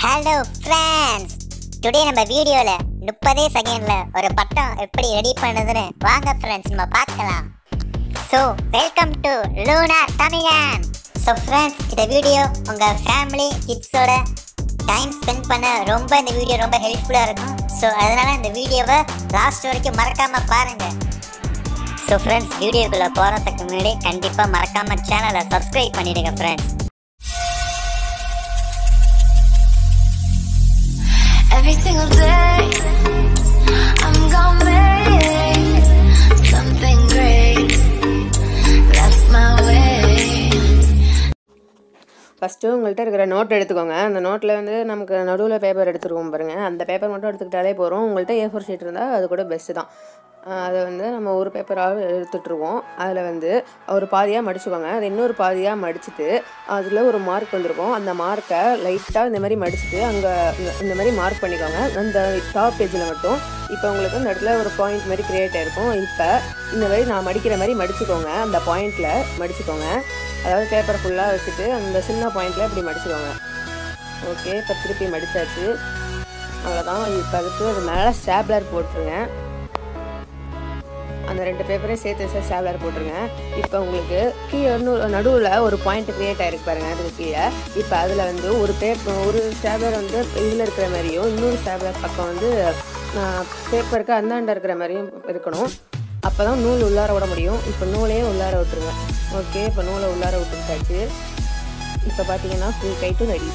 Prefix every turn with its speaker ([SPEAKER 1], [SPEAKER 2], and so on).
[SPEAKER 1] Hello friends. Today நம்ம வீடியோல 30 செகண்ட்ல ஒரு பட்டம் எப்படி ரெடி பண்ணுதுன்னு வாங்க friends நம்ம பார்க்கலாம். So welcome to Luna Tamilan. So friends, இந்த வீடியோ உங்க ஃபேமிலி கிட்ஸோட டைம் ஸ்பெண்ட் பண்ண இந்த வீடியோ ரொம்ப ஹெல்ப்ஃபுல்லா இருக்கும். So அதனால இந்த வீடியோவை லாஸ்ட் வரைக்கும் மறக்காம பாருங்க. So friends, வீடியோக்குள்ள போறதுக்கு முன்னாடி கண்டிப்பா மறக்காம சேனலை சப்ஸ்கிரைப் பண்ணிடுங்க friends.
[SPEAKER 2] Every single day, I'm gonna make something great. That's my way.
[SPEAKER 3] First உங்கள்கிட்ட இருக்கிற நோட் எடுத்துக்கோங்க. அந்த நோட்டில் வந்து நமக்கு நடுவில் பேப்பர் எடுத்துருவோம் பாருங்கள். அந்த பேப்பர் மட்டும் எடுத்துக்கிட்டாலே போகிறோம். உங்கள்கிட்ட A4 ஷீட் இருந்தால் அது கூட பெஸ்ட்டு தான். அதை வந்து நம்ம ஒரு பேப்பராக எடுத்துகிட்ருவோம். அதில் வந்து ஒரு பாதியாக மடிச்சுக்கோங்க. அது இன்னொரு பாதியாக மடிச்சுட்டு அதில் ஒரு மார்க் வந்திருக்கும். அந்த மார்க்கை லைட்டாக இந்த மாதிரி மடிச்சுட்டு அங்கே இந்த மாதிரி மார்க் பண்ணிக்கோங்க. அந்த டாப் பேஜில் மட்டும். இப்போ உங்களுக்கு இந்த இடத்துல ஒரு பாயிண்ட் மாதிரி க்ரியேட் ஆகிருக்கும். இப்போ இந்த மாதிரி நான் மடிக்கிற மாதிரி மடிச்சுக்கோங்க. அந்த பாயிண்டில் மடிச்சுக்கோங்க. அதாவது பேப்பர் ஃபுல்லாக வச்சுட்டு அந்த சின்ன பாயிண்டில் இப்படி மடிச்சுக்கோங்க. ஓகே, இப்போ திருப்பி மடித்தாச்சு. அவ்வளோதான். இப்போ அதுக்கு அது மேலே ஸ்டாப்லர் போட்டுருங்க. அந்த ரெண்டு பேப்பரையும் சேர்த்து ஸ்டாப்லர் போட்டுருங்க. இப்போ உங்களுக்கு கீழே நடுவில் ஒரு பாயிண்ட் க்ரியேட் ஆகிருக்கு பாருங்கள். அதுக்கு கீழே இப்போ அதில் வந்து ஒரு ஸ்டாப்லர் வந்து இதில் இருக்கிற மாதிரியும் இன்னொரு ஸ்டாப்லர் பக்கம் வந்து பேப்பருக்கு அந்தாண்ட இருக்கிற மாதிரியும் இருக்கணும். அப்போ தான் நூல் உள்ளார விட முடியும். இப்போ நூலையே உள்ளார விட்டுருங்க. ஓகே, இப்போ நூலை உள்ளார விட்டுருக்காச்சு. இப்போ பார்த்தீங்கன்னா ஃபுல் கைட்டும் ரெடி.